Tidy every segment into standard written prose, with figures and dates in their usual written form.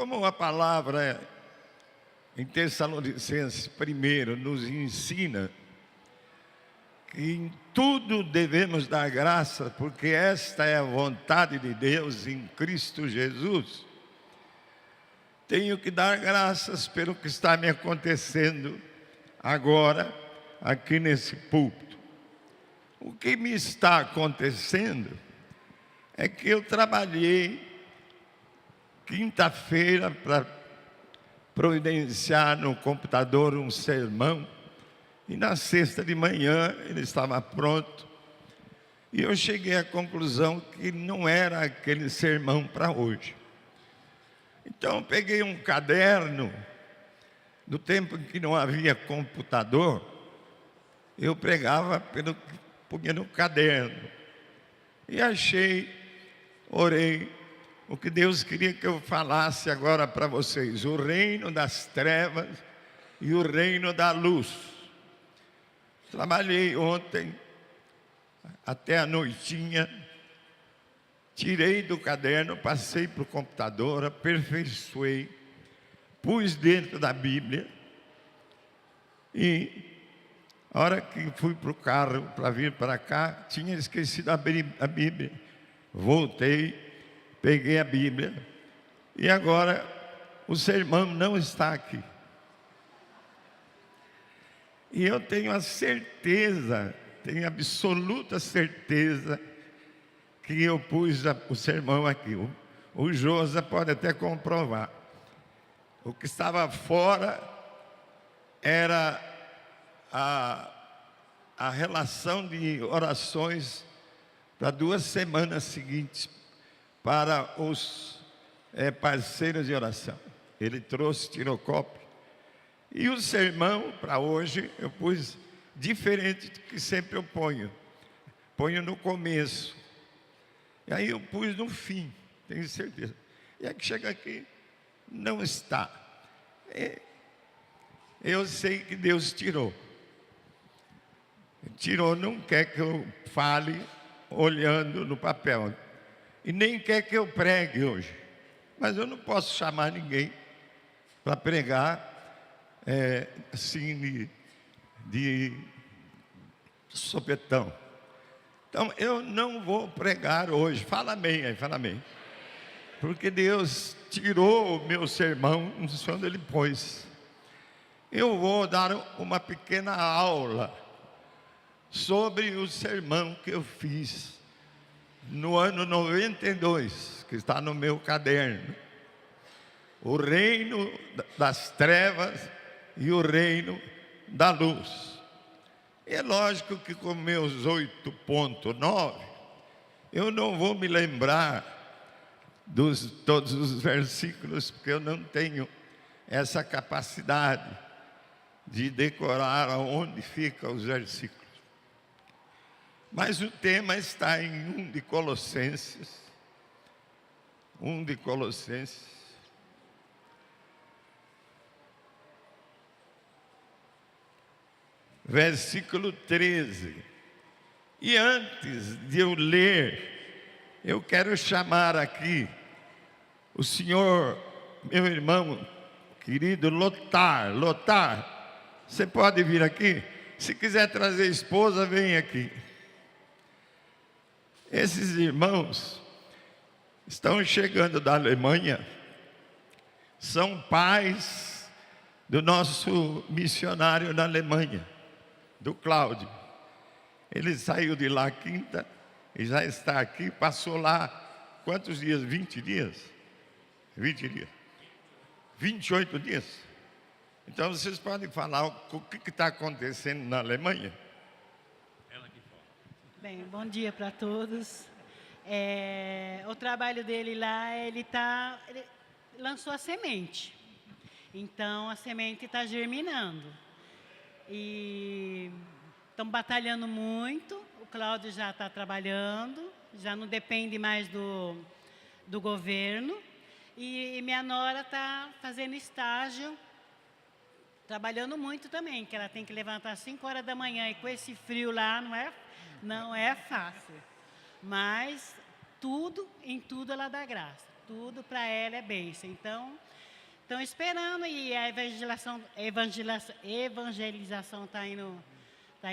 como a palavra em Tessalonicenses 1 nos ensina que em tudo devemos dar graça, porque esta é a vontade de Deus em Cristo Jesus. Tenho que dar graças pelo que está me acontecendo agora, aqui nesse púlpito. O que me está acontecendo é que eu trabalhei quinta-feira para providenciar no computador um sermão, e na sexta de manhã ele estava pronto, e eu cheguei à conclusão que não era aquele sermão para hoje. Então eu peguei um caderno, no tempo em que não havia computador, eu pregava pelo que punha no caderno, e achei, orei, o que Deus queria que eu falasse agora para vocês: o reino das trevas e o reino da luz. Trabalhei ontem até a noitinha, tirei do caderno, passei para o computador, aperfeiçoei, pus dentro da Bíblia, e a hora que fui para o carro para vir para cá, tinha esquecido de abrir a Bíblia. Voltei, peguei a Bíblia, e agora o sermão não está aqui. E eu tenho a certeza, tenho absoluta certeza, que eu pus o sermão aqui. O Josa pode até comprovar. O que estava fora era a relação de orações para 2 semanas seguintes para os parceiros de oração. Ele trouxe, tirou cópia. E o sermão para hoje eu pus diferente do que sempre eu ponho. Ponho no começo. E aí eu pus no fim, tenho certeza. E é que chega aqui, não está. Eu sei que Deus tirou. Tirou, não quer que eu fale olhando no papel. E nem quer que eu pregue hoje. Mas eu não posso chamar ninguém para pregar assim de sopetão. Então eu não vou pregar hoje. Fala amém aí, fala amém. Porque Deus tirou o meu sermão, não sei onde Ele pôs. Eu vou dar uma pequena aula sobre o sermão que eu fiz no ano 92, que está no meu caderno. O reino das trevas e o reino da luz. É lógico que com meus 8,9, eu não vou me lembrar de todos os versículos, porque eu não tenho essa capacidade de decorar aonde ficam os versículos. Mas o tema está em 1 de Colossenses. 1 de Colossenses. Versículo 13. E antes de eu ler, eu quero chamar aqui o senhor, meu irmão querido Lotar. Lotar, você pode vir aqui? Se quiser trazer esposa, vem aqui. Esses irmãos estão chegando da Alemanha, são pais do nosso missionário na Alemanha, do Cláudio. Ele saiu de lá quinta e já está aqui, passou lá quantos dias? 20 dias? 20 dias. 28 dias. Então vocês podem falar o que está acontecendo na Alemanha? Bem, bom dia para todos. O trabalho dele lá, ele lançou a semente. Então a semente está germinando. E estão batalhando muito. O Cláudio já está trabalhando, já não depende mais do governo. E minha nora está fazendo estágio, trabalhando muito também, que ela tem que levantar às 5 horas da manhã, e com esse frio lá não é fácil. Mas em tudo ela dá graça. tudo para ela é bênção. Então, estão esperando e a evangelização está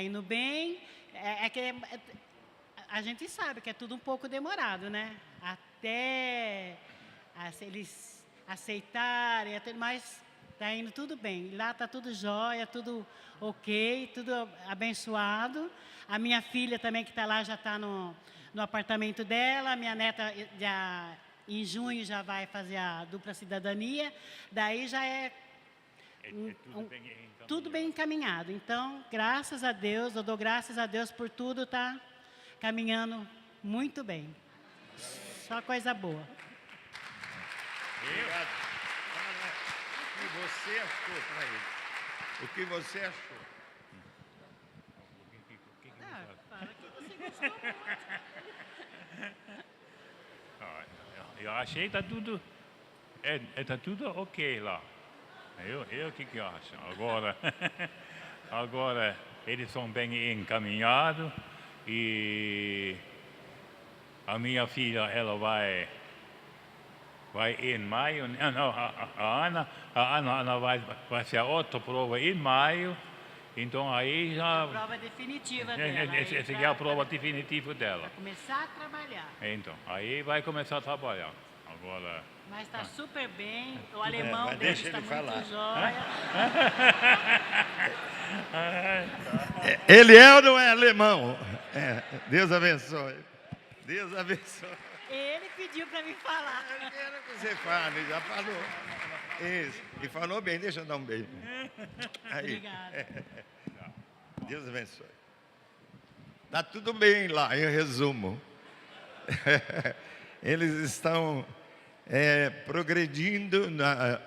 indo bem. A gente sabe que é tudo um pouco demorado, né? Até eles aceitarem, mas está indo tudo bem. Lá está tudo jóia, tudo ok, tudo abençoado. A minha filha também que está lá já está no apartamento dela. A minha neta já em junho já vai fazer a dupla cidadania. Daí já é tudo bem encaminhado. Então, graças a Deus, eu dou graças a Deus por tudo, tá caminhando muito bem. Só coisa boa. Obrigado. O que você achou para ele? O que você achou? Fala que você gostou muito. Eu achei que está tudo ok lá. Eu que acho. Agora eles são bem encaminhados e a minha filha ela vai em maio. Não, a Ana vai fazer outra prova em maio. Então aí já. A prova definitiva dela. Essa aqui é a prova definitiva dela. Vai começar a trabalhar. Então, aí vai começar a trabalhar. Agora. Mas está super bem. O alemão mas dele deixa está ele muito falar. jóia. Ele é ou não é alemão? Deus abençoe. Deus abençoe. Ele pediu para me falar. Eu quero que você fale, já falou. Isso. E falou bem, deixa eu dar um beijo. Aí. Obrigada. Deus abençoe. Está tudo bem lá, em resumo. Eles estão progredindo na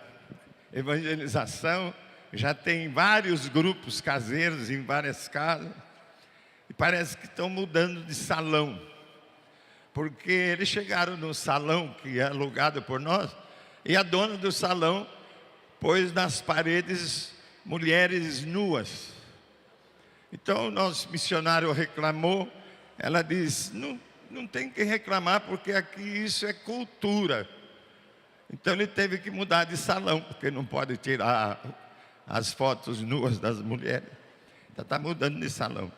evangelização. Já tem vários grupos caseiros em várias casas. E parece que estão mudando de salão. Porque eles chegaram no salão que é alugado por nós. E a dona do salão pôs nas paredes mulheres nuas. Então o nosso missionário reclamou. Ela disse, não tem que reclamar porque aqui isso é cultura. Então ele teve que mudar de salão, porque não pode tirar as fotos nuas das mulheres. Então está mudando de salão.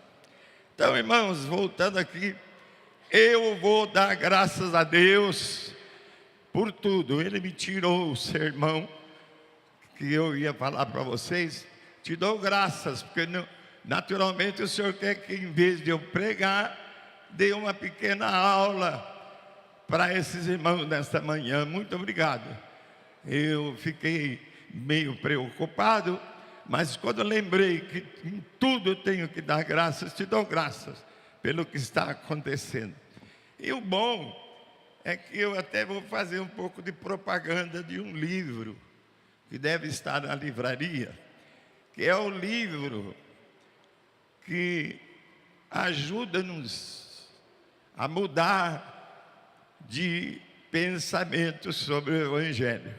Então, irmãos, voltando aqui, eu vou dar graças a Deus por tudo. Ele me tirou o sermão que eu ia falar para vocês. Te dou graças, porque naturalmente o Senhor quer que em vez de eu pregar, dê uma pequena aula para esses irmãos nesta manhã. Muito obrigado. Eu fiquei meio preocupado, mas quando eu lembrei que em tudo eu tenho que dar graças, te dou graças pelo que está acontecendo. E o bom é que eu até vou fazer um pouco de propaganda de um livro que deve estar na livraria, que é o livro que ajuda-nos a mudar de pensamento sobre o Evangelho.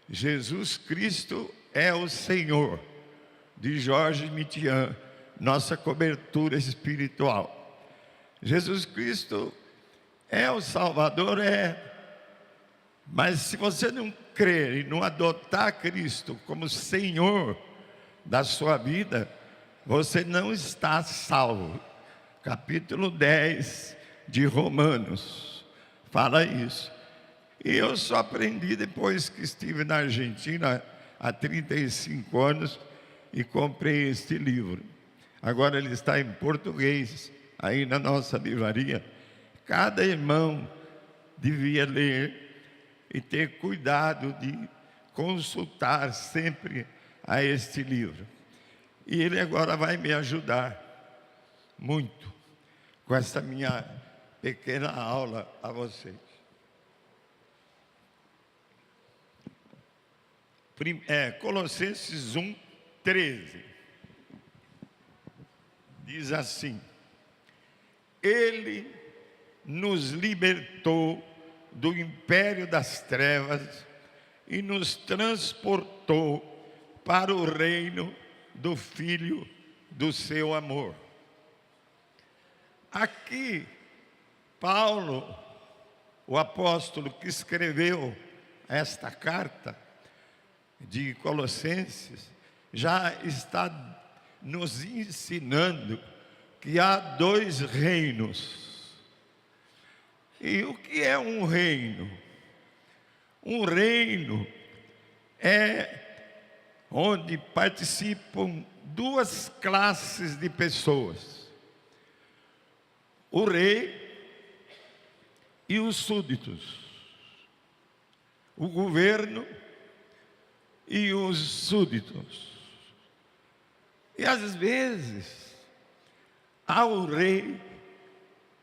Jesus Cristo é o Senhor, de Jorge Mitian, nossa cobertura espiritual. Jesus Cristo é o Salvador, mas se você não crer e não adotar Cristo como Senhor da sua vida, você não está salvo. Capítulo 10 de Romanos fala isso. E eu só aprendi depois que estive na Argentina há 35 anos e comprei este livro. Agora ele está em português, aí na nossa livraria. Cada irmão devia ler e ter cuidado de consultar sempre a este livro. E ele agora vai me ajudar muito com essa minha pequena aula a vocês. Colossenses 1:13 diz assim: Ele nos libertou do império das trevas e nos transportou para o reino do Filho do seu amor. Aqui, Paulo o apóstolo que escreveu esta carta de Colossenses, já está nos ensinando que há dois reinos. E o que é um reino? Um reino é onde participam duas classes de pessoas: o rei e os súditos, o governo e os súditos. E às vezes há o rei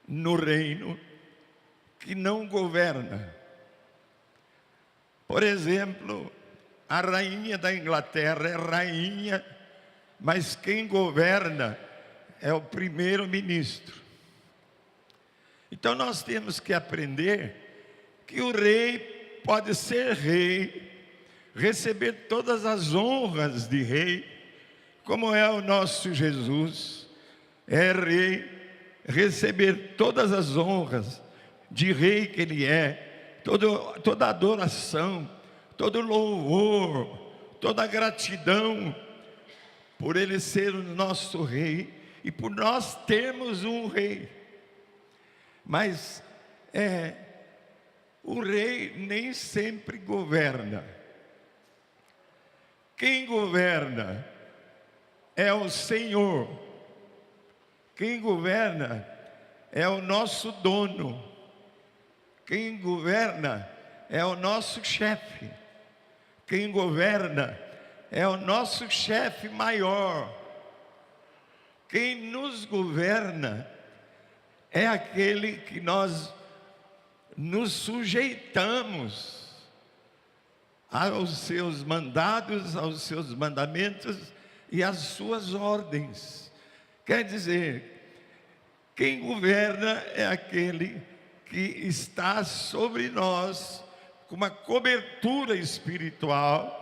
no reino que não governa. Por exemplo, a rainha da Inglaterra é rainha, mas quem governa é o primeiro-ministro. Então nós temos que aprender que o rei pode ser rei, receber todas as honras de rei, como é o nosso Jesus, é rei, receber todas as honras de rei que ele é, toda adoração, todo louvor, toda gratidão por ele ser o nosso rei e por nós termos um rei. Mas o rei nem sempre governa. Quem governa é o Senhor. Quem governa é o nosso dono. Quem governa é o nosso chefe. Quem governa é o nosso chefe maior. Quem nos governa é aquele que nós nos sujeitamos aos seus mandados, aos seus mandamentos e às suas ordens. Quer dizer, quem governa é aquele que está sobre nós com uma cobertura espiritual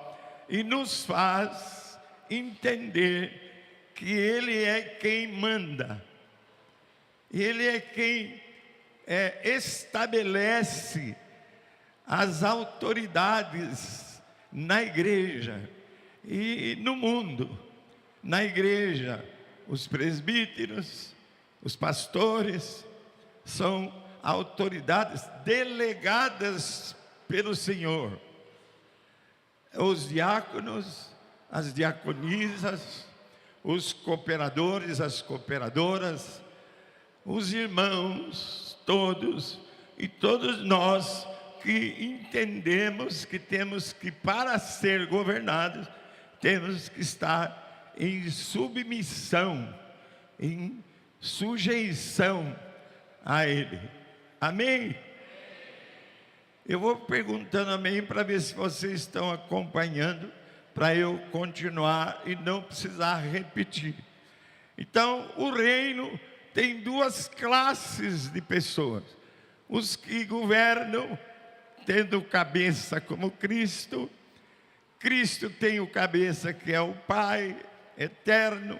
e nos faz entender que Ele é quem manda. Ele é quem estabelece as autoridades na igreja e no mundo. Na igreja, os presbíteros, os pastores, são autoridades delegadas pelo Senhor. Os diáconos, as diaconisas, os cooperadores, as cooperadoras, os irmãos, todos, e todos nós que entendemos que temos que, para ser governados, temos que estar em submissão, em sujeição a Ele. Amém? Eu vou perguntando amém para ver se vocês estão acompanhando, para eu continuar e não precisar repetir. Então, o reino tem duas classes de pessoas: os que governam, tendo cabeça como Cristo. Cristo tem o cabeça que é o Pai eterno,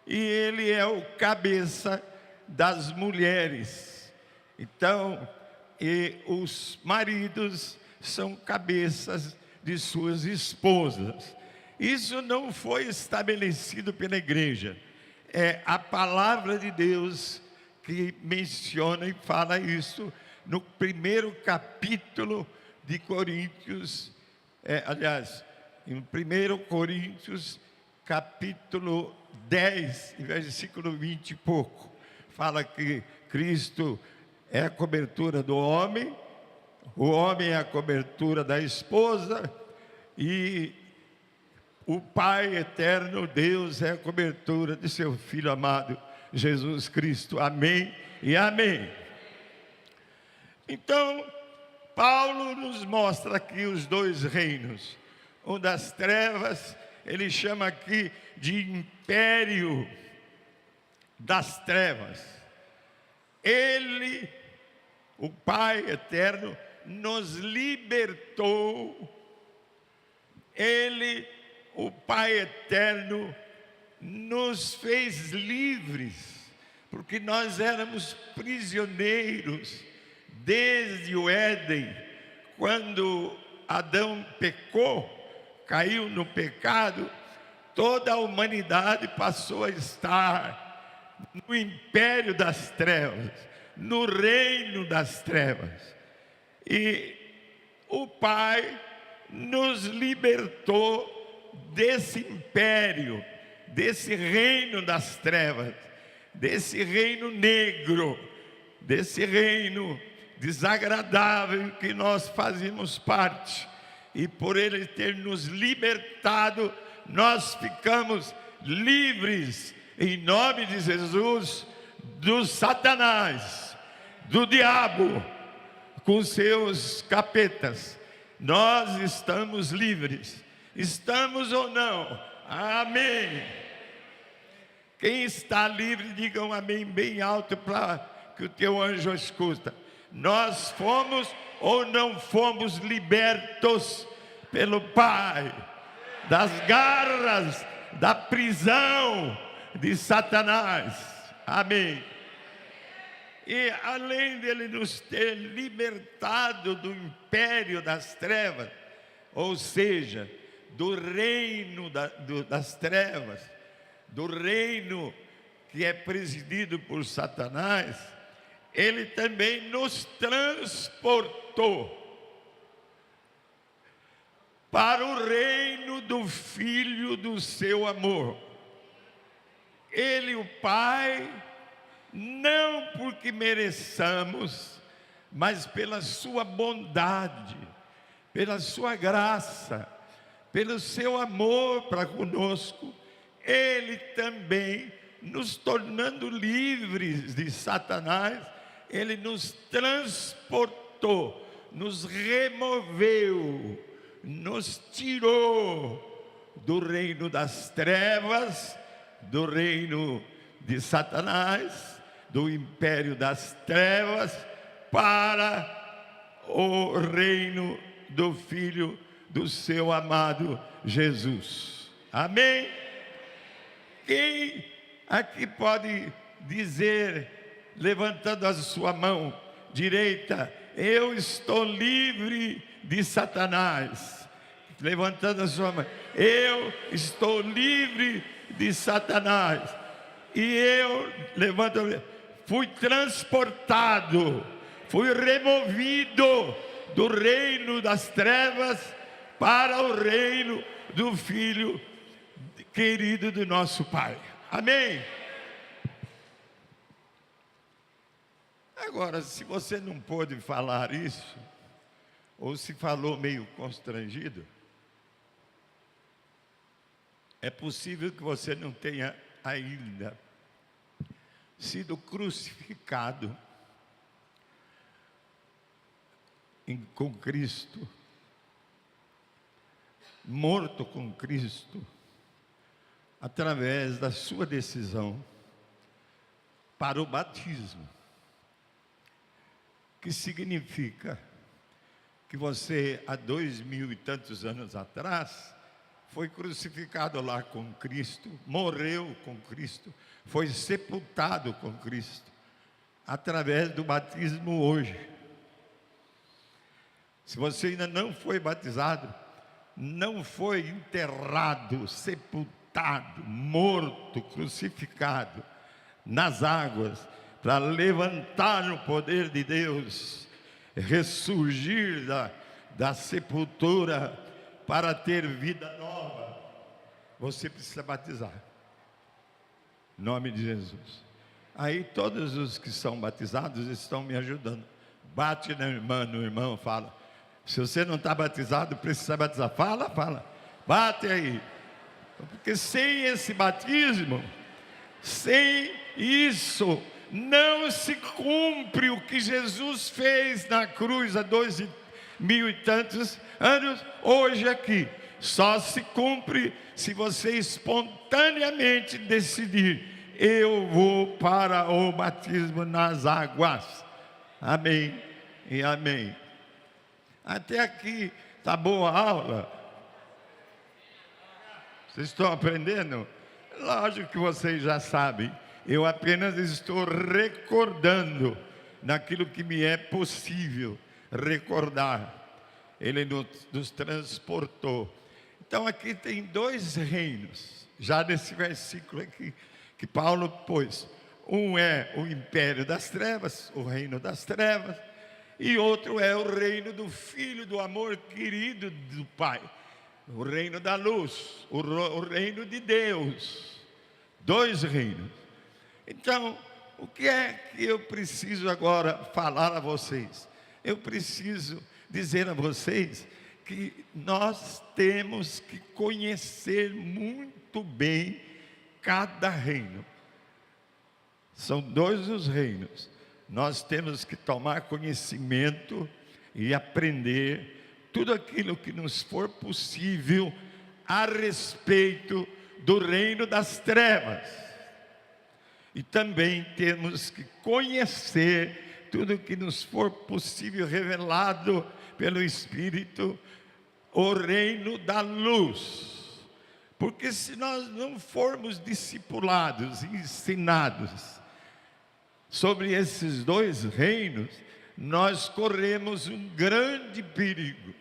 e Ele é o cabeça das mulheres. Então, os maridos são cabeças de suas esposas. Isso não foi estabelecido pela igreja. É a palavra de Deus que menciona e fala isso no primeiro capítulo de Coríntios, em 1 Coríntios, capítulo 10, versículo 20 e pouco, fala que Cristo é a cobertura do homem, o homem é a cobertura da esposa, e o Pai eterno, Deus, é a cobertura de seu Filho amado, Jesus Cristo. Amém e amém. Então, Paulo nos mostra aqui os dois reinos. O das trevas, ele chama aqui de império das trevas. Ele, o Pai eterno, nos libertou. Ele, o Pai eterno, nos fez livres, porque nós éramos prisioneiros desde o Éden, quando Adão pecou, caiu no pecado, toda a humanidade passou a estar no império das trevas, no reino das trevas. E o Pai nos libertou desse império, desse reino das trevas, desse reino negro, desse reino desagradável que nós fazíamos parte. E por Ele ter nos libertado, nós ficamos livres, em nome de Jesus, do Satanás, do diabo, com seus capetas. Nós estamos livres. Estamos ou não? Amém. Quem está livre, diga um amém bem alto para que o teu anjo escuta. Nós fomos ou não fomos libertos pelo Pai das garras da prisão de Satanás. Amém. E além dele nos ter libertado do império das trevas, ou seja, do reino das trevas, do reino que é presidido por Satanás, Ele também nos transportou para o reino do Filho do seu amor. Ele, o Pai, não porque mereçamos, mas pela sua bondade, pela sua graça, pelo seu amor para conosco, Ele também, nos tornando livres de Satanás, Ele nos transportou, nos removeu, nos tirou do reino das trevas, do reino de Satanás, do império das trevas, para o reino do Filho do seu amado Jesus. Amém? Quem aqui pode dizer, levantando a sua mão direita, eu estou livre de Satanás? Levantando a sua mão, eu estou livre de Satanás. E eu, fui transportado, fui removido do reino das trevas para o reino do Filho querido do nosso Pai. Amém? Agora, se você não pôde falar isso, ou se falou meio constrangido, é possível que você não tenha ainda sido crucificado com Cristo, morto com Cristo, através da sua decisão para o batismo, que significa que você, há 2000 e tantos anos atrás, foi crucificado lá com Cristo, morreu com Cristo, foi sepultado com Cristo, através do batismo hoje. Se você ainda não foi batizado, não foi enterrado, sepultado, morto, crucificado nas águas, para levantar no poder de Deus, ressurgir da sepultura para ter vida nova, você precisa batizar. Em nome de Jesus. Aí todos os que são batizados estão me ajudando. Bate na irmã, no irmão, fala. Se você não está batizado, precisa batizar. Fala, fala. Bate aí. Porque sem esse batismo, sem isso, não se cumpre o que Jesus fez na cruz há 2000 e tantos anos, hoje aqui. Só se cumpre se você espontaneamente decidir, eu vou para o batismo nas águas. Amém e amém. Até aqui está boa a aula? Vocês estão aprendendo? Lógico que vocês já sabem. Eu apenas estou recordando naquilo que me é possível recordar. Ele nos transportou. Então aqui tem dois reinos, já nesse versículo aqui, que Paulo pôs. Um é o império das trevas, o reino das trevas, e outro é o reino do Filho, do amor querido do Pai, o reino da luz, o reino de Deus. Dois reinos. Então, o que é que eu preciso agora falar a vocês? Eu preciso dizer a vocês que nós temos que conhecer muito bem cada reino. São dois os reinos. Nós temos que tomar conhecimento e aprender tudo aquilo que nos for possível a respeito do reino das trevas. E também temos que conhecer tudo que nos for possível, revelado pelo Espírito, o reino da luz. Porque se nós não formos discipulados, ensinados sobre esses dois reinos, nós corremos um grande perigo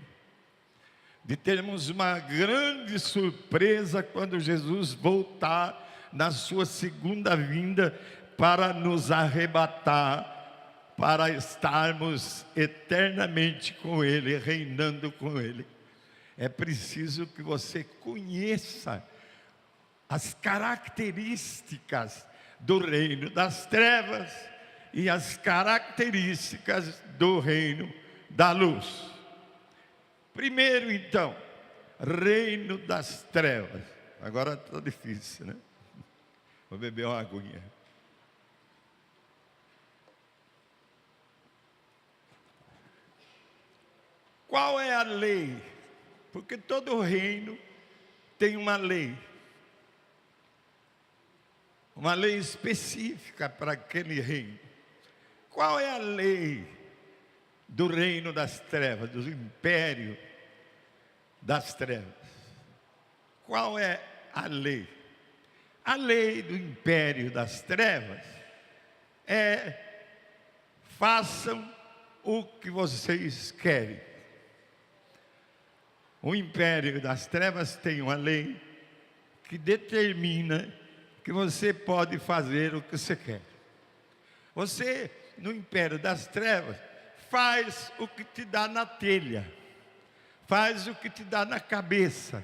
de termos uma grande surpresa quando Jesus voltar na sua segunda vinda para nos arrebatar, para estarmos eternamente com Ele, reinando com Ele. É preciso que você conheça as características do reino das trevas e as características do reino da luz. Primeiro, então, reino das trevas. Agora está difícil, né? Vou beber uma aguinha. Qual é a lei? Porque todo reino tem uma lei específica para aquele reino. Qual é a lei do reino das trevas, do império das trevas? Qual é a lei? A lei do império das trevas é: façam o que vocês querem. O império das trevas tem uma lei que determina que você pode fazer o que você quer. Você, no império das trevas, faz o que te dá na telha, faz o que te dá na cabeça,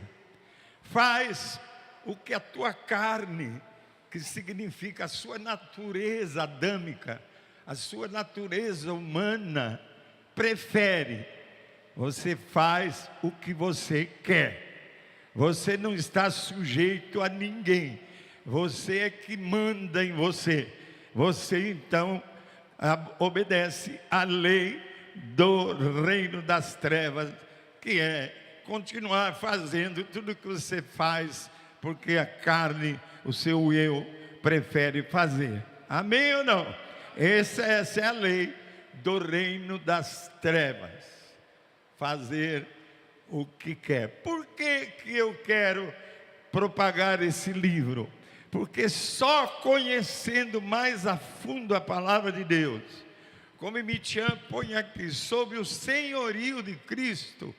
faz o que a tua carne, que significa a sua natureza adâmica, a sua natureza humana, prefere. Você faz o que você quer. Você não está sujeito a ninguém. Você é que manda em você. Você então obedece à lei do reino das trevas, que é continuar fazendo tudo o que você faz, porque a carne, o seu eu, prefere fazer. Amém ou não? Essa é a lei do reino das trevas. Fazer o que quer. Por que eu quero propagar esse livro? Porque só conhecendo mais a fundo a palavra de Deus, como Mitian põe aqui, sob o senhorio de Cristo,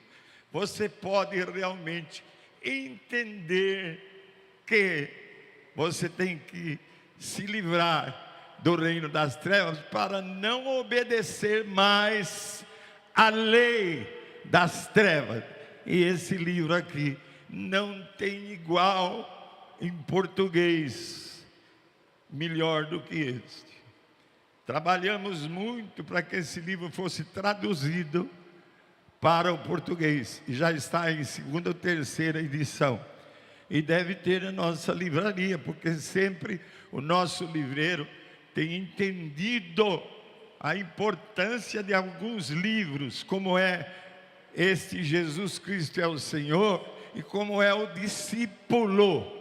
você pode realmente entender que você tem que se livrar do reino das trevas para não obedecer mais à lei das trevas. E esse livro aqui não tem igual em português melhor do que este. Trabalhamos muito para que esse livro fosse traduzido para o português, e já está em segunda ou terceira edição, e deve ter na nossa livraria, porque sempre o nosso livreiro tem entendido a importância de alguns livros, como é este Jesus Cristo é o Senhor, e como é o discípulo.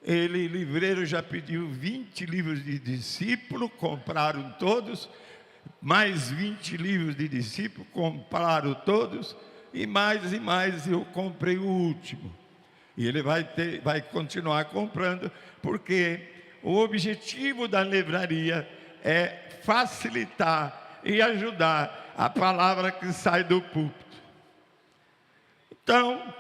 Ele, livreiro, já pediu 20 livros de discípulo, compraram todos, mais 20 livros de discípulo, compraram todos, e mais eu comprei o último. E ele vai continuar comprando, porque o objetivo da livraria é facilitar e ajudar a palavra que sai do púlpito. Então,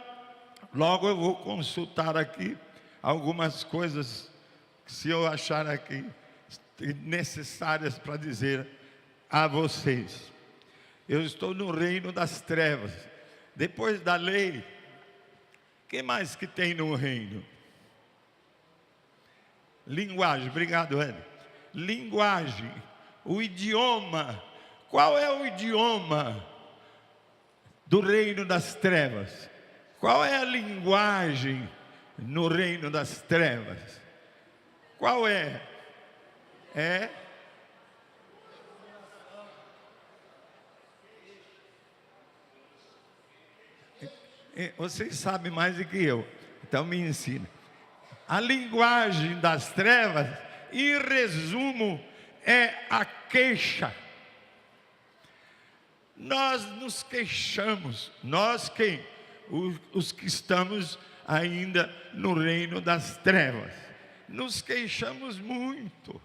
logo eu vou consultar aqui algumas coisas que, se eu achar aqui necessárias para dizer a vocês. Eu estou no reino das trevas. Depois da lei, o que mais que tem no reino? Linguagem, obrigado, Hélio. Linguagem, o idioma. Qual é o idioma do reino das trevas? Qual é a linguagem no reino das trevas? Qual é? Vocês sabem mais do que eu, então me ensina. A linguagem das trevas, em resumo, é a queixa. Nós nos queixamos, nós quem? Os que estamos ainda no reino das trevas. Nos queixamos muito,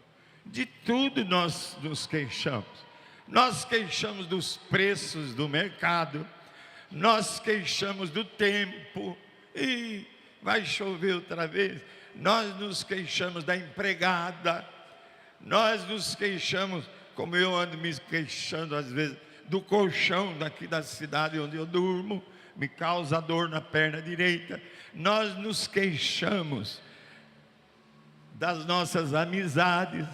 de tudo nós nos queixamos. Nós queixamos dos preços do mercado, nós queixamos do tempo, e vai chover outra vez. Nós nos queixamos da empregada, nós nos queixamos, como eu ando me queixando às vezes, do colchão daqui da cidade onde eu durmo, me causa dor na perna direita. Nós nos queixamos das nossas amizades,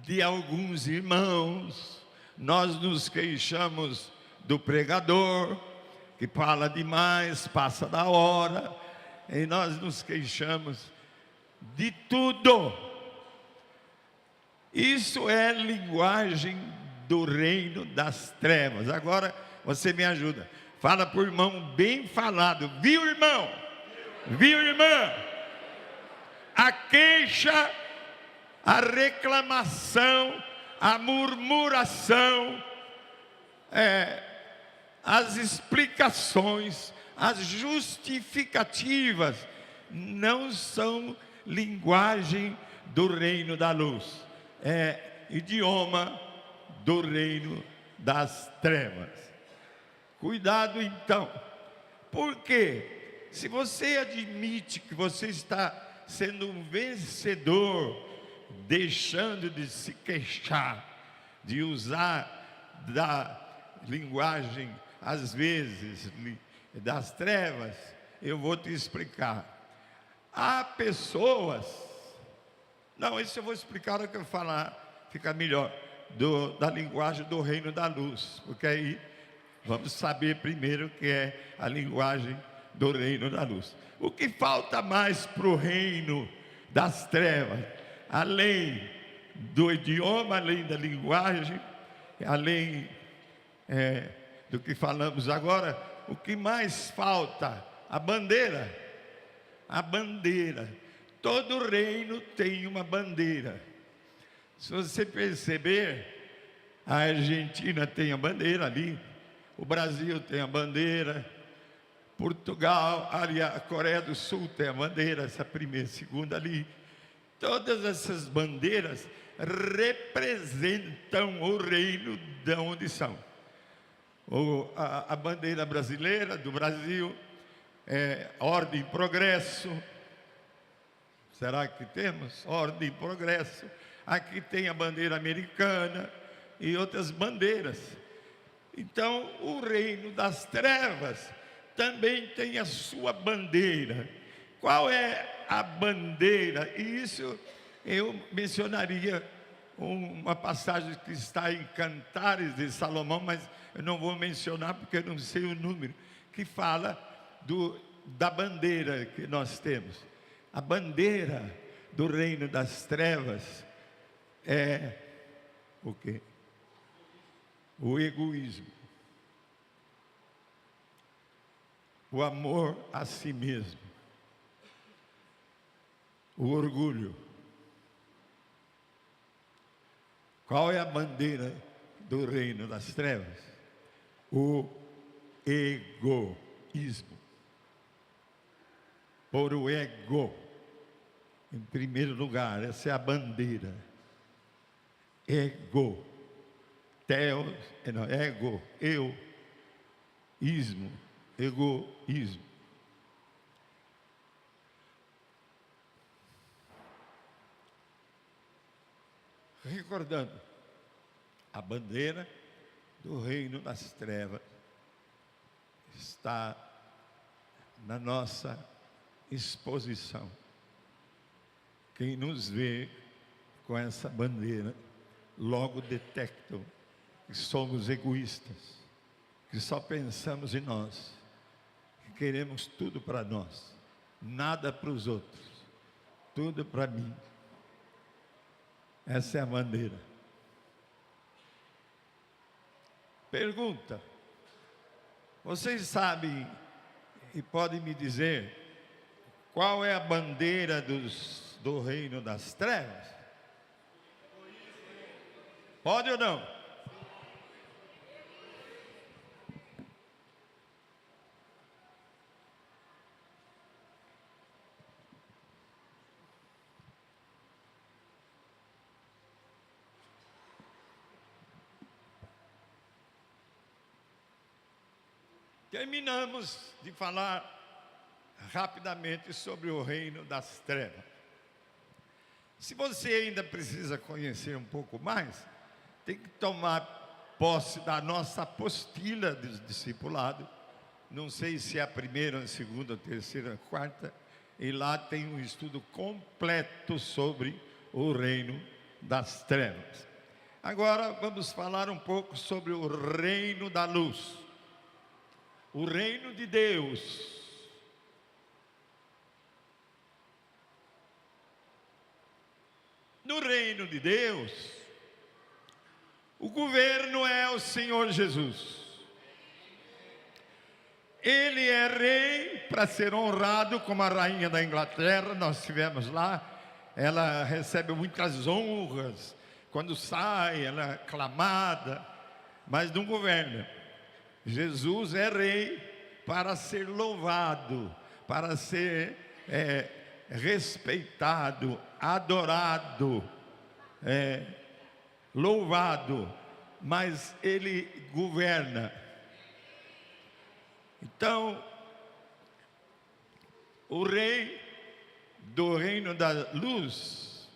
de alguns irmãos, nós nos queixamos do pregador, que fala demais, passa da hora, e nós nos queixamos de tudo. Isso é linguagem do reino das trevas. Agora você me ajuda, fala para o irmão bem falado, viu, irmão? Viu, irmã? A queixa, a reclamação, a murmuração, as explicações, as justificativas não são linguagem do reino da luz, é idioma do reino das trevas. Cuidado então, porque se você admite que você está sendo um vencedor, deixando de se queixar, de usar da linguagem, às vezes, das trevas, eu vou te explicar. Há pessoas, não, isso eu vou explicar, a hora que eu falar, fica melhor, da linguagem do reino da luz, porque aí vamos saber primeiro o que é a linguagem do reino da luz. O que falta mais para o reino das trevas, além do idioma, além da linguagem, além do que falamos agora, o que mais falta? A bandeira. A bandeira. Todo reino tem uma bandeira. Se você perceber, a Argentina tem a bandeira ali, o Brasil tem a bandeira, Portugal, ali a Coreia do Sul tem a bandeira, essa primeira, segunda ali. Todas essas bandeiras representam o reino de onde são. A bandeira brasileira do Brasil é ordem e progresso. Será que temos? Ordem e progresso. Aqui tem a bandeira americana e outras bandeiras. Então, o reino das trevas também tem a sua bandeira. Qual é a bandeira? E isso eu mencionaria uma passagem que está em Cantares de Salomão, mas eu não vou mencionar porque eu não sei o número, que fala da bandeira que nós temos. A bandeira do reino das trevas é o quê? O egoísmo, o amor a si mesmo, o orgulho. Qual é a bandeira do reino das trevas? O egoísmo. Por o ego em primeiro lugar, essa é a bandeira. ego. Theos, não, ego, eu, ismo, egoísmo. Recordando a bandeira do reino das trevas está na nossa exposição. Quem nos vê com essa bandeira logo detectam que somos egoístas, que só pensamos em nós, que queremos tudo para nós, nada para os outros, tudo para mim. Essa é a bandeira. Pergunta: vocês sabem e podem me dizer qual é a bandeira do reino das trevas? Pode ou não? Terminamos de falar rapidamente sobre o reino das trevas. Se você ainda precisa conhecer um pouco mais, tem que tomar posse da nossa apostila de discipulado. Não sei se é a primeira, a segunda, a terceira, a quarta. E lá tem um estudo completo sobre o reino das trevas. Agora vamos falar um pouco sobre o reino da luz. O reino de Deus. No reino de Deus, o governo é o Senhor Jesus. Ele é rei para ser honrado como a rainha da Inglaterra. Nós estivemos lá. Ela recebe muitas honras. Quando sai, ela é aclamada, mas não governa. Jesus é rei para ser louvado, para ser respeitado, adorado, louvado, mas Ele governa. Então, o rei do reino da luz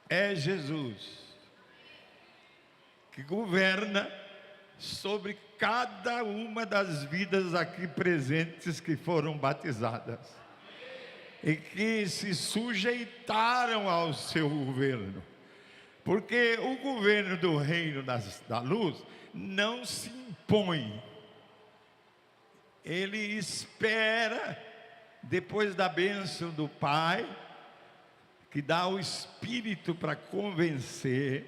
é Jesus, que governa sobre cada uma das vidas aqui presentes que foram batizadas e que se sujeitaram ao seu governo, porque o governo do reino da luz não se impõe, ele espera depois da bênção do Pai, que dá o Espírito para convencer,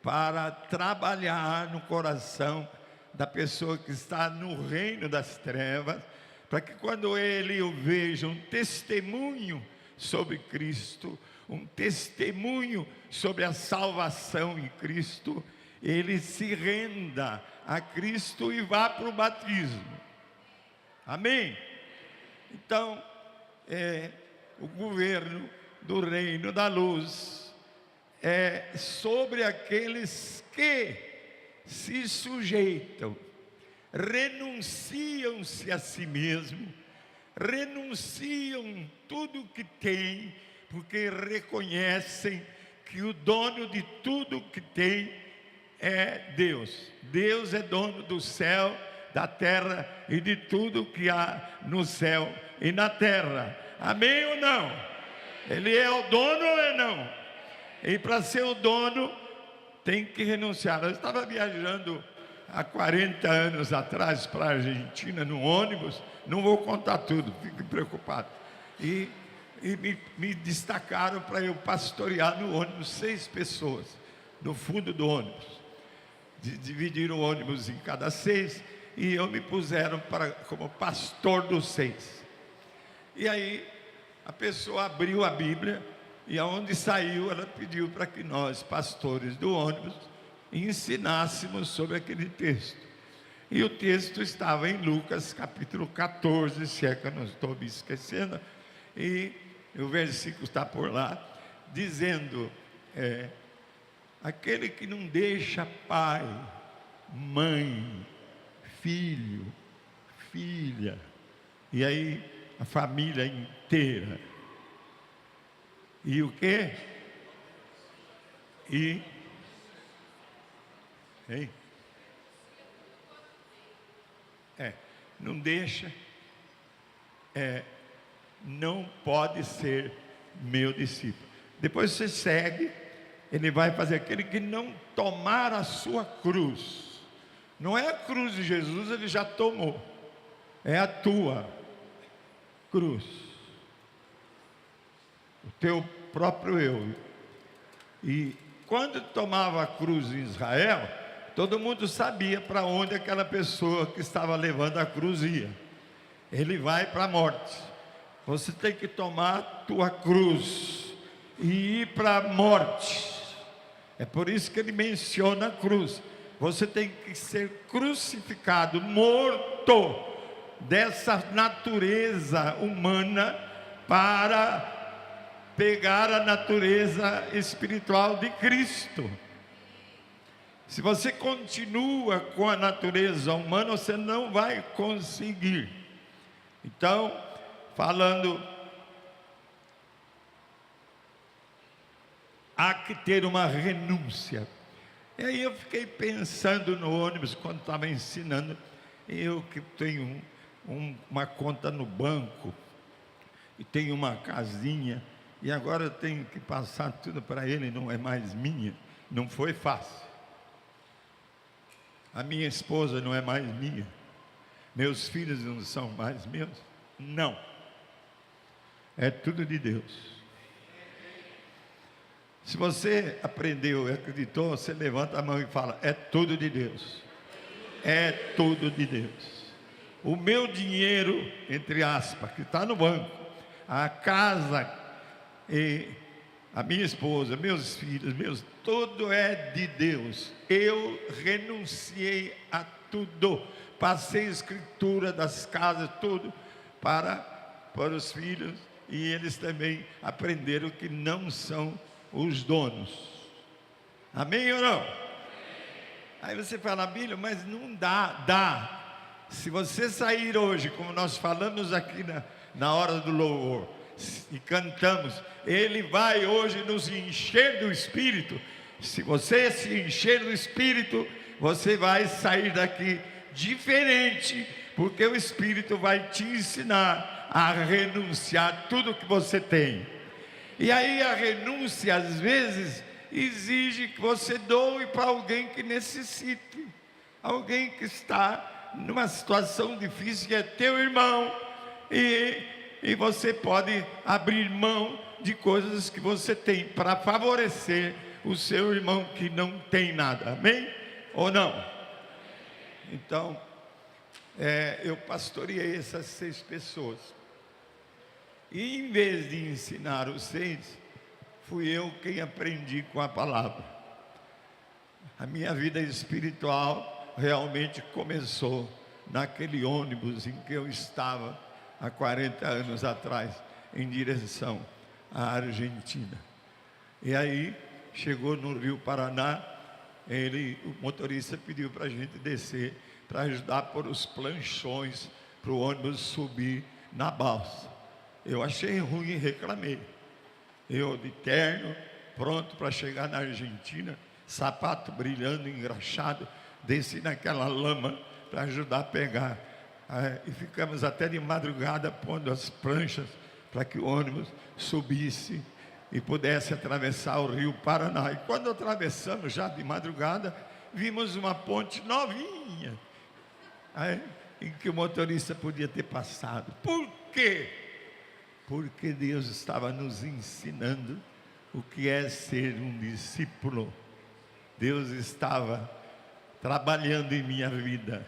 para trabalhar no coração da pessoa que está no reino das trevas, para que quando ele o veja um testemunho sobre Cristo, um testemunho sobre a salvação em Cristo, ele se renda a Cristo e vá para o batismo. Amém? Então, o governo do reino da luz é sobre aqueles que se sujeitam, renunciam-se a si mesmo, renunciam tudo o que têm, porque reconhecem que o dono de tudo que tem é Deus. Deus é dono do céu, da terra e de tudo que há no céu e na terra. Amém ou não? Ele é o dono ou é não? E para ser o dono tem que renunciar. Eu estava viajando há 40 anos atrás para a Argentina no ônibus. Não vou contar tudo, fique preocupado. E me destacaram para eu pastorear no ônibus 6 pessoas no fundo do ônibus. Dividiram o ônibus em cada 6 e eu me puseram como pastor dos 6. E aí a pessoa abriu a Bíblia e aonde saiu ela pediu para que nós, pastores do ônibus, ensinássemos sobre aquele texto. E o texto estava em Lucas capítulo 14, se é que eu não estou me esquecendo, e o versículo está por lá, dizendo aquele que não deixa pai, mãe, filho, filha, e aí a família inteira. E o quê? E hein? Não deixa, não pode ser meu discípulo. Depois você segue, ele vai fazer aquele que não tomar a sua cruz. Não é a cruz de Jesus, ele já tomou, é a tua cruz, o teu próprio eu. E quando tomava a cruz em Israel, todo mundo sabia para onde aquela pessoa que estava levando a cruz ia. Ele vai para a morte. Você tem que tomar a tua cruz e ir para a morte. É por isso que ele menciona a cruz. Você tem que ser crucificado, morto dessa natureza humana para pegar a natureza espiritual de Cristo. Se você continua com a natureza humana, você não vai conseguir. Então, falando, há que ter uma renúncia. E aí eu fiquei pensando no ônibus, quando estava ensinando, eu que tenho uma conta no banco, e tenho uma casinha, e agora eu tenho que passar tudo para ele, não é mais minha, não foi fácil. A minha esposa não é mais minha, meus filhos não são mais meus, não, é tudo de Deus. Se você aprendeu e acreditou, você levanta a mão e fala: é tudo de Deus, é tudo de Deus. O meu dinheiro, entre aspas, que está no banco, a casa, e a minha esposa, meus filhos, tudo é de Deus. Eu renunciei a tudo, passei a escritura das casas, tudo para os filhos, e eles também aprenderam que não são os donos. Amém ou não? Aí você fala: Bíblia, mas não dá. Se você sair hoje, como nós falamos aqui na hora do louvor, e cantamos, Ele vai hoje nos encher do Espírito. Se você se encher do Espírito, você vai sair daqui diferente, porque o Espírito vai te ensinar a renunciar a tudo que você tem. E aí a renúncia às vezes exige que você doe para alguém que necessite, alguém que está numa situação difícil, que é teu irmão, e você pode abrir mão de coisas que você tem para favorecer o seu irmão que não tem nada. Amém? Ou não? Então, eu pastoreei essas 6 pessoas. E em vez de ensinar os 6, fui eu quem aprendi com a palavra. A minha vida espiritual realmente começou naquele ônibus em que eu estava há 40 anos atrás, em direção à Argentina. E aí, chegou no Rio Paraná, o motorista pediu para a gente descer, para ajudar a pôr os planchões, para o ônibus subir na balsa. Eu achei ruim e reclamei. Eu de terno, pronto para chegar na Argentina, sapato brilhando, engraxado, desci naquela lama para ajudar a pegar. E ficamos até de madrugada pondo as pranchas para que o ônibus subisse e pudesse atravessar o Rio Paraná. E quando atravessamos já de madrugada, vimos uma ponte novinha, em que o motorista podia ter passado. Por quê? Porque Deus estava nos ensinando o que é ser um discípulo. Deus estava trabalhando em minha vida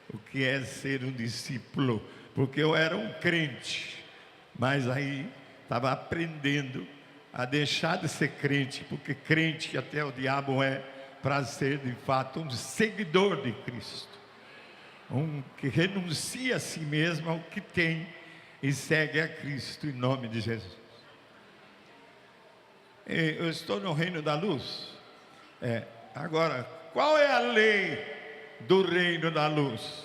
o que é ser um discípulo, porque eu era um crente, mas aí estava aprendendo a deixar de ser crente, porque crente até o diabo é, para ser de fato um seguidor de Cristo, um que renuncia a si mesmo ao que tem e segue a Cristo em nome de Jesus. Eu estou no reino da luz, Agora, qual é a lei do reino da luz?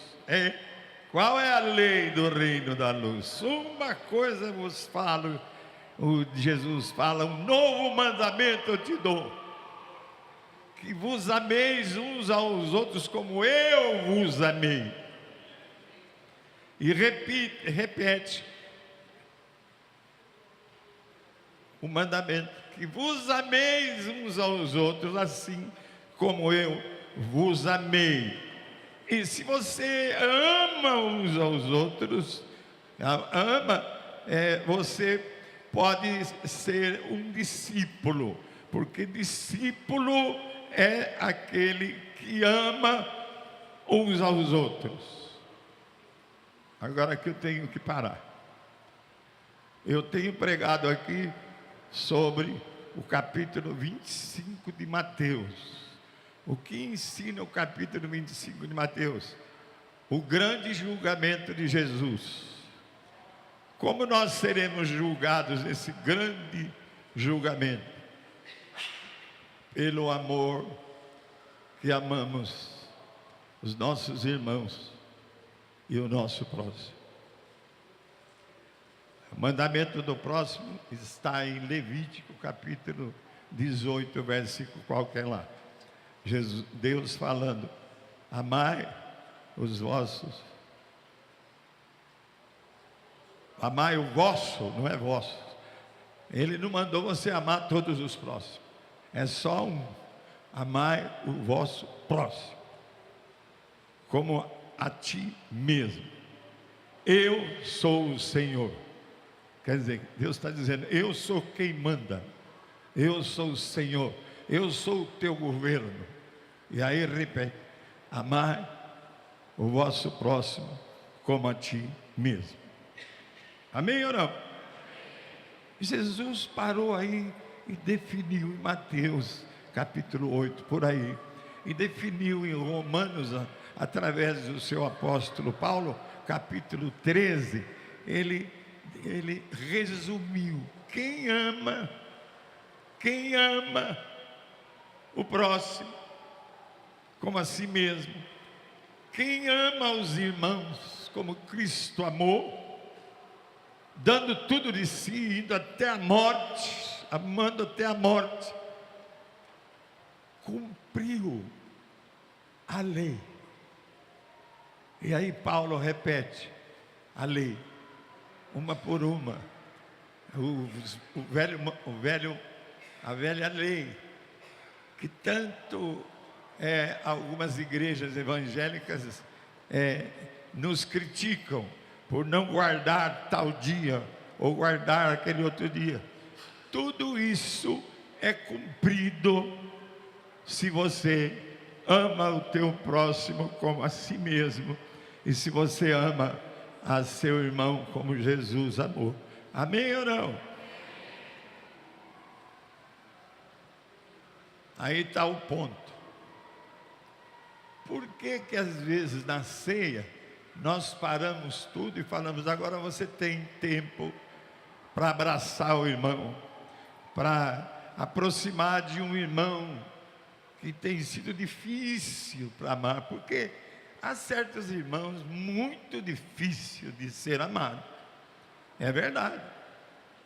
Qual é a lei do reino da luz? Uma coisa vos falo, Jesus fala, um novo mandamento eu te dou, que vos ameis uns aos outros como eu vos amei. E repete o mandamento, que vos ameis uns aos outros assim como eu vos amei. E se você ama uns aos outros, você pode ser um discípulo, porque discípulo é aquele que ama uns aos outros. Agora que eu tenho que parar. Eu tenho pregado aqui sobre o capítulo 25 de Mateus. O que ensina o capítulo 25 de Mateus? O grande julgamento de Jesus. Como nós seremos julgados nesse grande julgamento? Pelo amor que amamos os nossos irmãos e o nosso próximo. O mandamento do próximo está em Levítico capítulo 18, versículo qualquer lá. Deus falando, amai os vossos, amai o vosso, não é vosso. Ele não mandou você amar todos os próximos, é só um, amai o vosso próximo, como a ti mesmo. Eu sou o Senhor. Quer dizer, Deus está dizendo, eu sou quem manda, eu sou o Senhor, eu sou o teu governo. E aí repete, amai o vosso próximo como a ti mesmo. Amém ou não? Jesus parou aí e definiu em Mateus capítulo 8, por aí, e definiu em Romanos, através do seu apóstolo Paulo, capítulo 13, ele resumiu, quem ama o próximo como a si mesmo, quem ama os irmãos como Cristo amou, dando tudo de si, indo até a morte, amando até a morte, cumpriu a lei. E aí Paulo repete a lei, uma por uma, a velha lei, que tanto algumas igrejas evangélicas nos criticam por não guardar tal dia, ou guardar aquele outro dia. Tudo isso é cumprido se você ama o teu próximo como a si mesmo, e se você ama a seu irmão como Jesus amou. Amém ou não? Aí está o ponto. Por que às vezes na ceia nós paramos tudo e falamos, agora você tem tempo para abraçar o irmão, para aproximar de um irmão que tem sido difícil para amar, porque há certos irmãos muito difícil de ser amado. É verdade,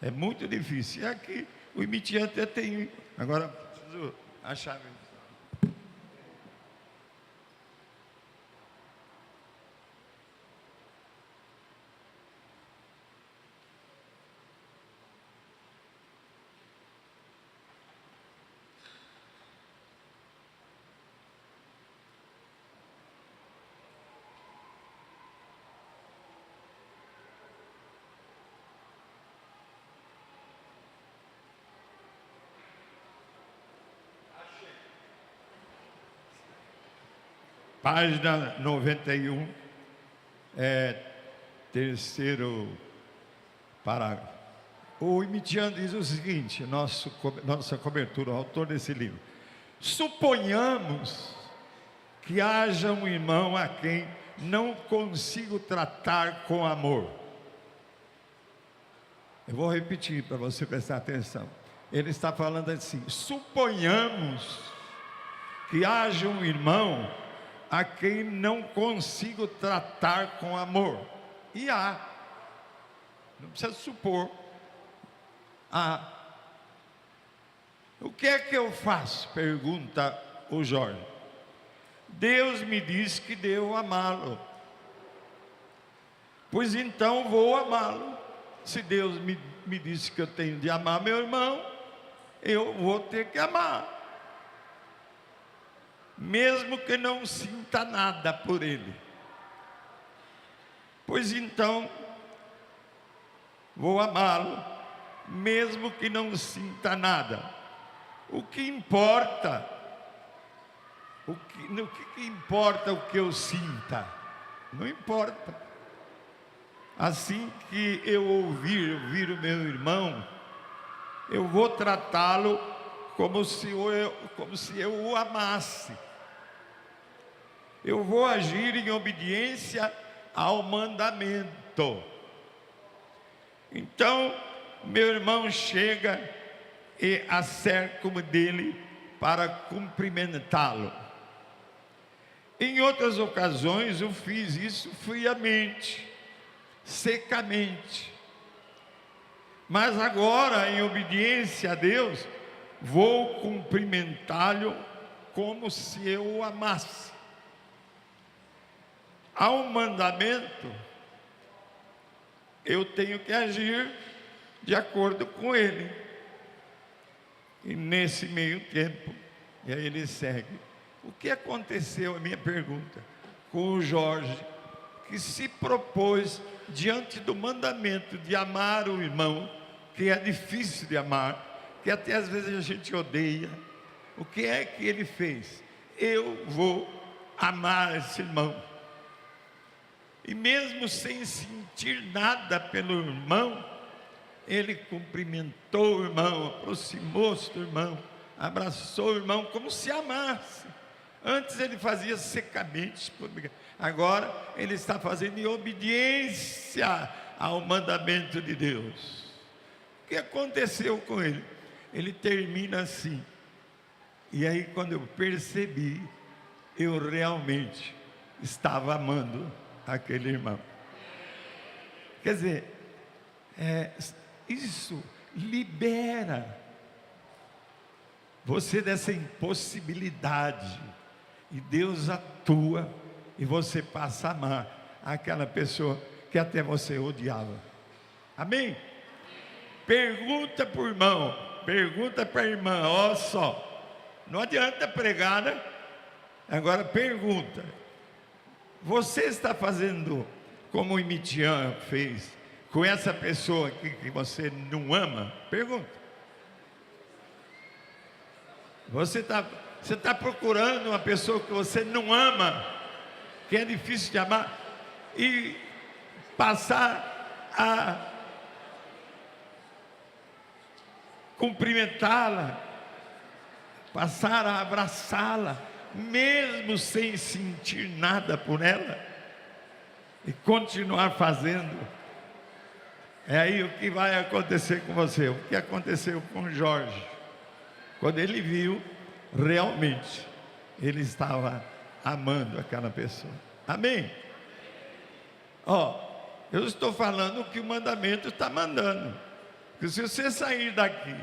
é muito difícil. E aqui o Imitian até tem, agora preciso achar. Página 91, terceiro parágrafo. O Imitian diz o seguinte, nossa cobertura, o autor desse livro. Suponhamos que haja um irmão a quem não consigo tratar com amor. Eu vou repetir para você prestar atenção. Ele está falando assim, suponhamos que haja um irmão a quem não consigo tratar com amor. E há, não precisa supor, há. O que é que eu faço? Pergunta o Jorge. Deus me disse que devo amá-lo. Pois então vou amá-lo. Se Deus me disse que eu tenho de amar meu irmão, eu vou ter que amar. Mesmo que não sinta nada por ele. Pois então, vou amá-lo, mesmo que não sinta nada. O que importa? No que importa o que eu sinta? Não importa. Assim que eu ouvir o meu irmão, eu vou tratá-lo como se eu o amasse. Eu vou agir em obediência ao mandamento. Então, meu irmão chega e acerco-me dele para cumprimentá-lo. Em outras ocasiões eu fiz isso friamente, secamente. Mas agora, em obediência a Deus, vou cumprimentá-lo como se eu o amasse. Há um mandamento, eu tenho que agir de acordo com ele. E nesse meio tempo, e aí ele segue. O que aconteceu, a minha pergunta, com o Jorge, que se propôs diante do mandamento de amar o irmão, que é difícil de amar, que até às vezes a gente odeia. O que é que ele fez? Eu vou amar esse irmão. E mesmo sem sentir nada pelo irmão, ele cumprimentou o irmão, aproximou-se do irmão, abraçou o irmão como se amasse. Antes ele fazia secamente, agora ele está fazendo em obediência ao mandamento de Deus. O que aconteceu com ele? Ele termina assim. E aí, quando eu percebi, eu realmente estava amando aquele irmão. Quer dizer, isso libera você dessa impossibilidade, e Deus atua, e você passa a amar aquela pessoa que até você odiava. Amém? Pergunta para o irmão, pergunta para a irmã, olha só, não adianta pregar, né? Agora pergunta, você está fazendo como o Mitian fez com essa pessoa que você não ama? Pergunta. Você está procurando uma pessoa que você não ama, que é difícil de amar, e passar a cumprimentá-la, passar a abraçá-la, mesmo sem sentir nada por ela, e continuar fazendo. É aí o que vai acontecer com você, o que aconteceu com Jorge. Quando ele viu, realmente, ele estava amando aquela pessoa. Amém? Eu estou falando o que o mandamento está mandando. Porque se você sair daqui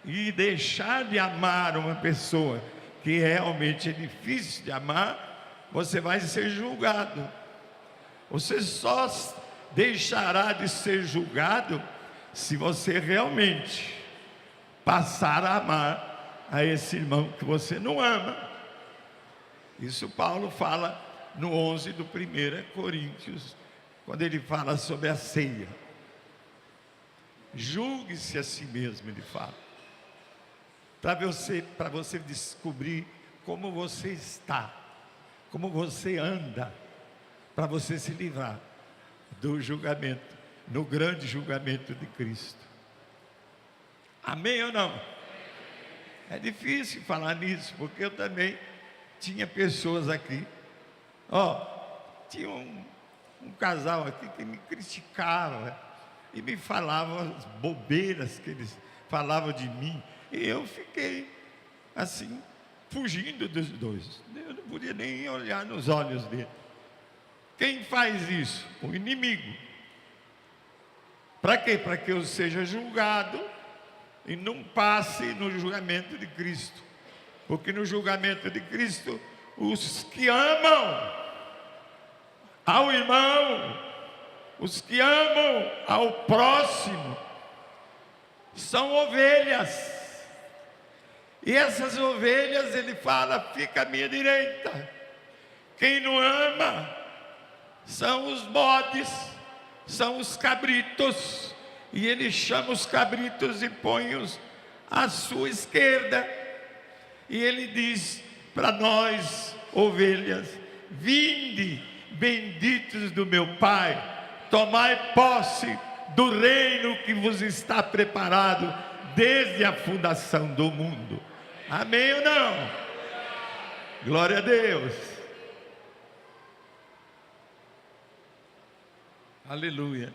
e deixar de amar uma pessoa que realmente é difícil de amar, você vai ser julgado. Você só deixará de ser julgado se você realmente passar a amar a esse irmão que você não ama. Isso Paulo fala no 11 do 1 Coríntios, quando ele fala sobre a ceia. Julgue-se a si mesmo, ele fala, para você descobrir como você está, como você anda, para você se livrar do julgamento, no grande julgamento de Cristo. Amém ou não? É difícil falar nisso, porque eu também tinha pessoas aqui, tinha um casal aqui que me criticava e me falava as bobeiras que eles falavam de mim, e eu fiquei assim, fugindo dos dois. Eu não podia nem olhar nos olhos dele. Quem faz isso? O inimigo. Para quê? Para que eu seja julgado e não passe no julgamento de Cristo. Porque no julgamento de Cristo, os que amam ao irmão, os que amam ao próximo, são ovelhas. E essas ovelhas, ele fala, fica à minha direita. Quem não ama são os bodes, são os cabritos. E ele chama os cabritos e põe-os à sua esquerda. E ele diz para nós, ovelhas, vinde, benditos do meu Pai, tomai posse do reino que vos está preparado desde a fundação do mundo. Amém ou não? Glória a Deus. Aleluia.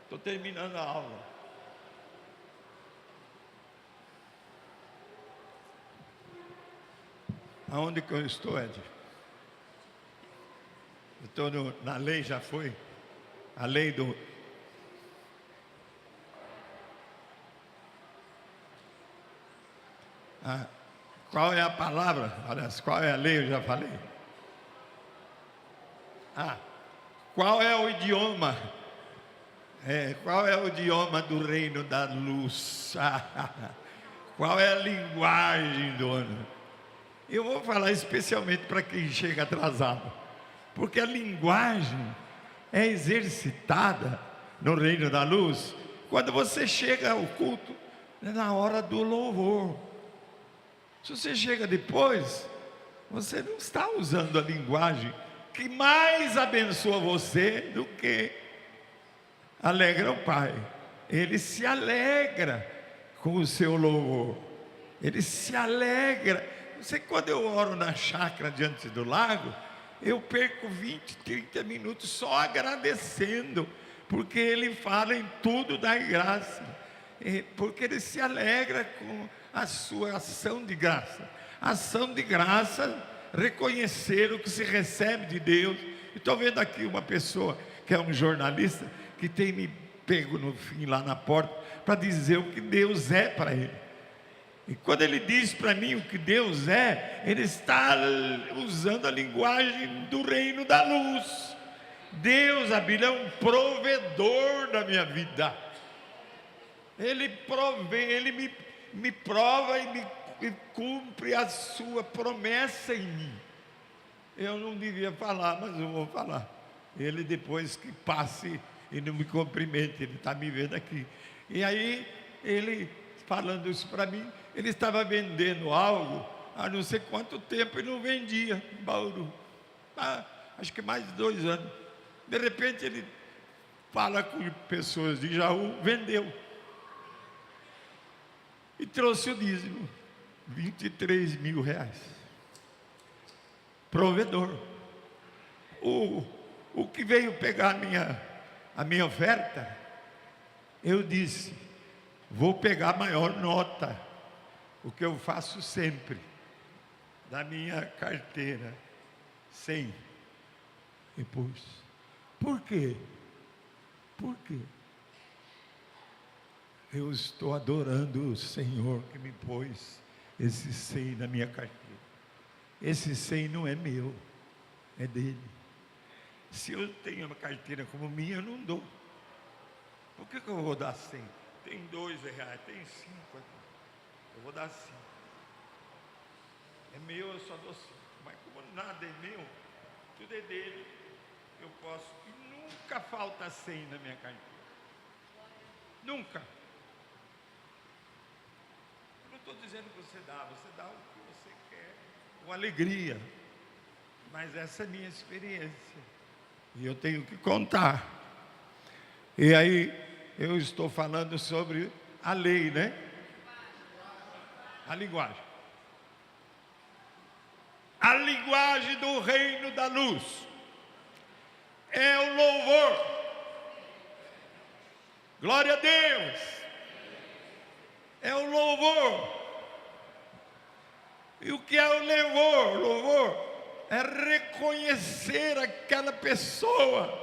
Estou terminando a aula. Aonde que eu estou, Ed? Eu estou na lei, já foi? A lei do... qual é a palavra? Aliás, qual é a lei? Eu já falei. Qual é o idioma? Qual é o idioma do reino da luz? Qual é a linguagem do ano? Eu vou falar especialmente para quem chega atrasado, porque a linguagem é exercitada no reino da luz quando você chega ao culto na hora do louvor. Se você chega depois, você não está usando a linguagem que mais abençoa você do que alegra o Pai. Ele se alegra com o seu louvor. Ele se alegra. Você, quando eu oro na chácara diante do lago, eu perco 20, 30 minutos só agradecendo, porque Ele fala em tudo dai graça, porque Ele se alegra com a sua ação de graça. Ação de graça, reconhecer o que se recebe de Deus. Estou vendo aqui uma pessoa que é um jornalista, que tem me pego no fim lá na porta, para dizer o que Deus é para ele. E quando ele diz para mim o que Deus é, ele está usando a linguagem do reino da luz. Deus, a Bíblia, é um provedor da minha vida. Ele provê, Ele me prova e me cumpre a sua promessa em mim. Eu não devia falar, mas eu vou falar. Ele, depois que passe e não me cumprimente, ele está me vendo aqui. E aí, ele falando isso para mim, ele estava vendendo algo há não sei quanto tempo e não vendia em Bauru. Acho que mais de 2 anos. De repente ele fala com pessoas de Jaú, vendeu. E trouxe o dízimo, 23 mil reais. Provedor. O que veio pegar a minha oferta, eu disse, vou pegar a maior nota, o que eu faço sempre, da minha carteira, 100. E pus. Por quê? Por quê? Eu estou adorando o Senhor que me pôs esse 100 na minha carteira. Esse 100 não é meu, é dele. Se eu tenho uma carteira como minha, eu não dou. Por que eu vou dar 100? Tem 2 reais, tem 5 aqui. Eu vou dar 5. É meu, eu só dou 5. Mas como nada é meu, tudo é dele, eu posso. E nunca falta 100 na minha carteira. Nunca. Eu não estou dizendo que você dá o que você quer, com alegria. Mas essa é a minha experiência. E eu tenho que contar. E aí, eu estou falando sobre a lei, né? A linguagem. A linguagem do reino da luz é o louvor. Glória a Deus. É o louvor. E o que é o louvor? Louvor é reconhecer aquela pessoa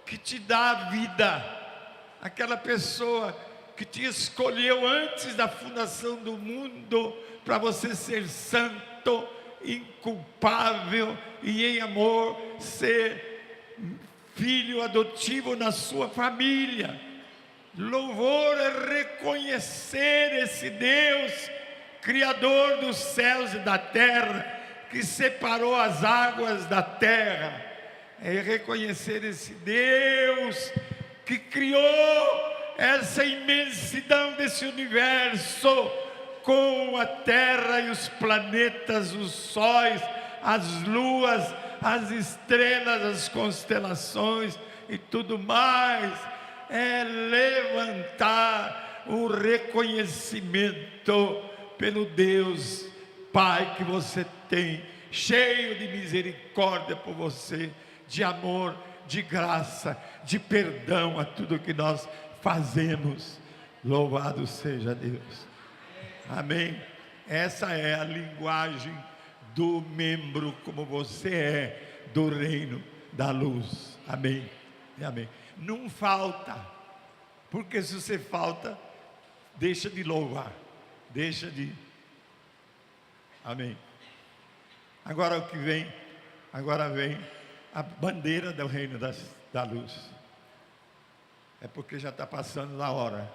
que te dá a vida, aquela pessoa que te escolheu antes da fundação do mundo para você ser santo, inculpável e em amor ser filho adotivo na sua família. Louvor é reconhecer esse Deus, Criador dos céus e da terra, que separou as águas da terra. É reconhecer esse Deus que criou essa imensidão desse universo, com a terra e os planetas, os sóis, as luas, as estrelas, as constelações e tudo mais. É levantar o reconhecimento pelo Deus Pai que você tem, cheio de misericórdia por você, de amor, de graça, de perdão a tudo que nós fazemos. Louvado seja Deus. Amém. Essa é a linguagem do membro como você é do reino da luz. Amém. Amém. Não falta, porque se você falta, deixa de louvar, deixa de. Amém. Agora o que vem? Agora vem a bandeira do reino da luz. É porque já está passando da hora.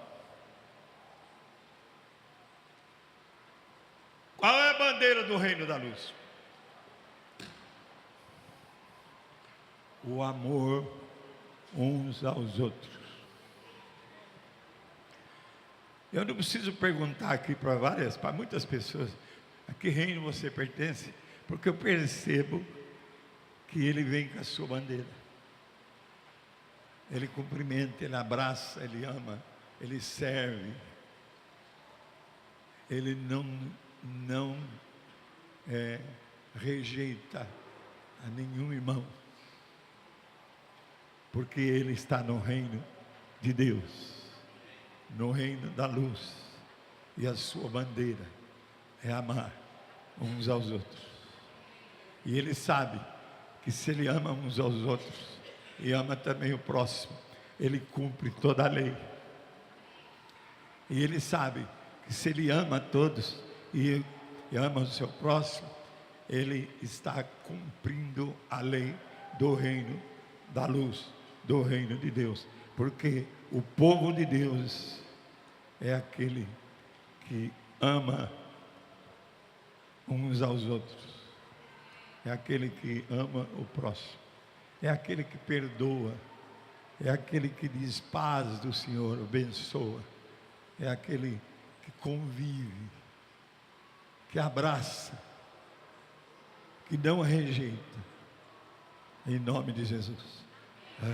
Qual é a bandeira do reino da luz? O amor uns aos outros. Eu não preciso perguntar aqui para muitas pessoas, a que reino você pertence, porque eu percebo que ele vem com a sua bandeira. Ele cumprimenta, ele abraça, ele ama, ele serve. Ele não rejeita a nenhum irmão, porque ele está no reino de Deus, no reino da luz, e a sua bandeira é amar uns aos outros. E ele sabe que se ele ama uns aos outros e ama também o próximo, ele cumpre toda a lei. E ele sabe que se ele ama a todos e ama o seu próximo, ele está cumprindo a lei do reino da luz, do reino de Deus, porque o povo de Deus é aquele que ama uns aos outros, é aquele que ama o próximo, é aquele que perdoa, é aquele que diz paz do Senhor, abençoa, é aquele que convive, que abraça, que não rejeita, em nome de Jesus.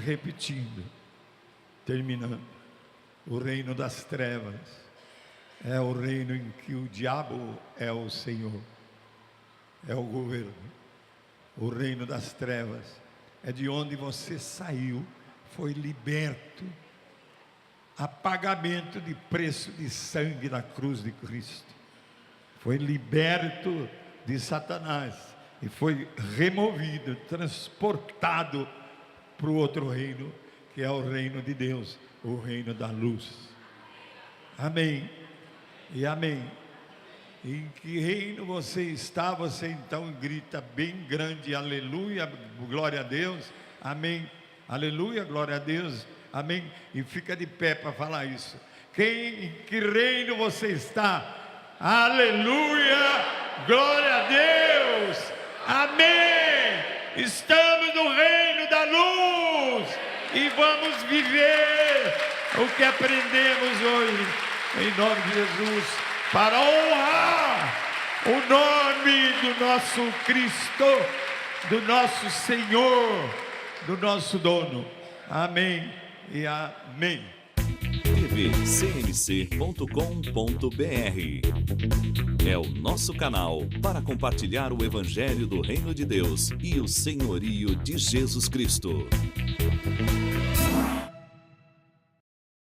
Repetindo, terminando, o reino das trevas é o reino em que o diabo é o Senhor, é o governo. O reino das trevas é de onde você saiu, foi liberto a pagamento de preço de sangue na cruz de Cristo. Foi liberto de Satanás e foi removido, transportado para o outro reino, que é o reino de Deus, o reino da luz. Amém e amém. Em que reino você está? Você então grita bem grande, aleluia, glória a Deus, amém, aleluia, glória a Deus, amém, e fica de pé para falar isso. Em que reino você está? Aleluia, glória a Deus, amém. Estamos no reino da luz e vamos viver o que aprendemos hoje, em nome de Jesus, para honrar o nome do nosso Cristo, do nosso Senhor, do nosso dono. Amém e amém. tvcmc.com.br é o nosso canal para compartilhar o Evangelho do Reino de Deus e o senhorio de Jesus Cristo.